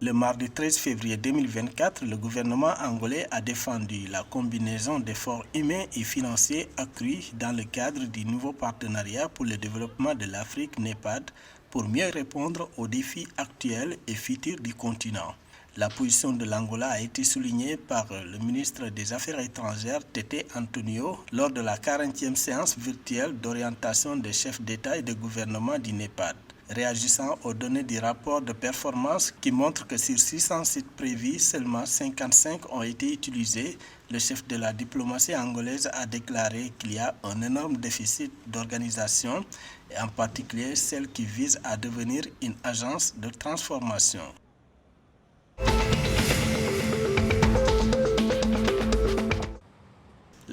Le mardi 13 février 2024, le gouvernement angolais a défendu la combinaison d'efforts humains et financiers accrus dans le cadre du nouveau partenariat pour le développement de l'Afrique NEPAD pour mieux répondre aux défis actuels et futurs du continent. La position de l'Angola a été soulignée par le ministre des Affaires étrangères Tété Antonio lors de la 40e séance virtuelle d'orientation des chefs d'État et de gouvernement du NEPAD. Réagissant aux données du rapport de performance qui montre que sur 600 sites prévus, seulement 55 ont été utilisés, le chef de la diplomatie angolaise a déclaré qu'il y a un énorme déficit d'organisation, et en particulier celle qui vise à devenir une agence de transformation.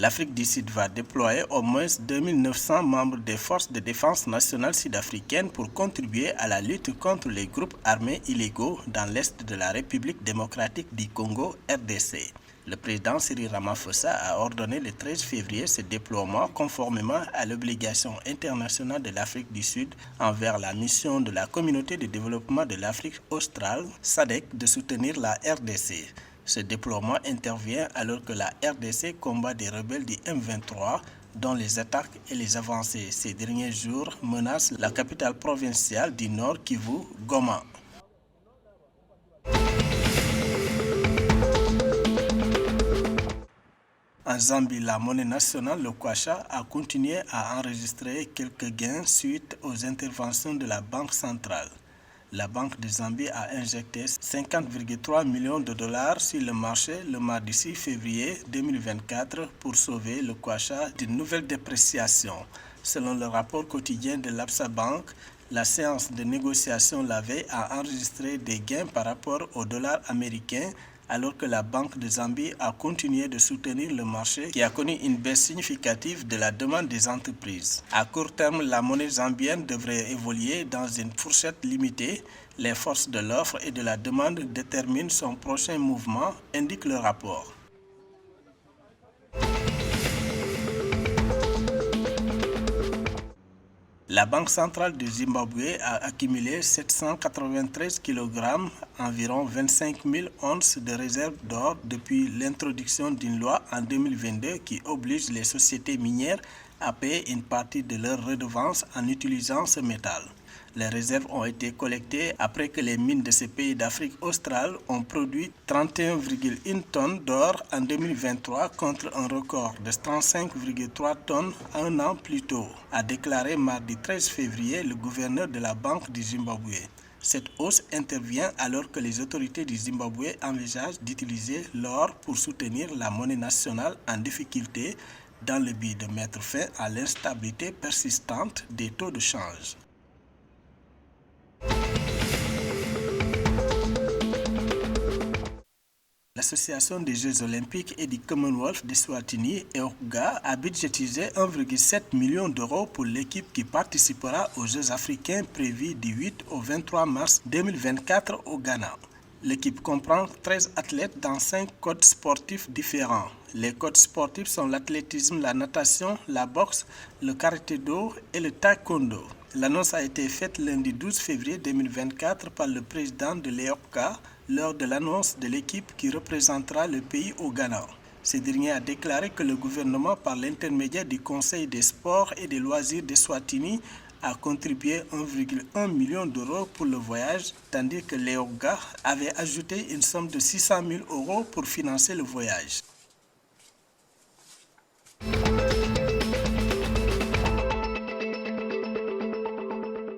L'Afrique du Sud va déployer au moins 2900 membres des forces de défense nationale sud-africaines pour contribuer à la lutte contre les groupes armés illégaux dans l'est de la République démocratique du Congo, RDC. Le président Cyril Ramaphosa a ordonné le 13 février ce déploiement conformément à l'obligation internationale de l'Afrique du Sud envers la mission de la Communauté de développement de l'Afrique australe, SADC, de soutenir la RDC. Ce déploiement intervient alors que la RDC combat des rebelles du M23 dont les attaques et les avancées ces derniers jours menacent la capitale provinciale du Nord Kivu, Goma. En Zambie, la monnaie nationale, le kwacha, a continué à enregistrer quelques gains suite aux interventions de la Banque centrale. La Banque de Zambie a injecté 50,3 millions de dollars sur le marché le mardi 6 février 2024 pour sauver le kwacha d'une nouvelle dépréciation. Selon le rapport quotidien de l'Absa Bank, la séance de négociation la veille a enregistré des gains par rapport au dollar américain, alors que la Banque de Zambie a continué de soutenir le marché qui a connu une baisse significative de la demande des entreprises. À court terme, la monnaie zambienne devrait évoluer dans une fourchette limitée. Les forces de l'offre et de la demande déterminent son prochain mouvement, indique le rapport. La Banque centrale du Zimbabwe a accumulé 793 kg, environ 25 000 onces de réserves d'or depuis l'introduction d'une loi en 2022 qui oblige les sociétés minières à payer une partie de leurs redevances en utilisant ce métal. Les réserves ont été collectées après que les mines de ces pays d'Afrique australe ont produit 31,1 tonnes d'or en 2023 contre un record de 35,3 tonnes un an plus tôt, a déclaré mardi 13 février le gouverneur de la Banque du Zimbabwe. Cette hausse intervient alors que les autorités du Zimbabwe envisagent d'utiliser l'or pour soutenir la monnaie nationale en difficulté dans le but de mettre fin à l'instabilité persistante des taux de change. L'Association des Jeux olympiques et du Commonwealth d'Eswatini, EOGA, a budgétisé 1,7 million d'euros pour l'équipe qui participera aux Jeux africains prévus du 8 au 23 mars 2024 au Ghana. L'équipe comprend 13 athlètes dans 5 codes sportifs différents. Les codes sportifs sont l'athlétisme, la natation, la boxe, le karaté-do et le taekwondo. L'annonce a été faite lundi 12 février 2024 par le président de l'EOGA lors de l'annonce de l'équipe qui représentera le pays au Ghana. Ce dernier a déclaré que le gouvernement, par l'intermédiaire du Conseil des sports et des loisirs d'Eswatini, a contribué 1,1 million d'euros pour le voyage, tandis que l'EOGA avait ajouté une somme de 600 000 euros pour financer le voyage.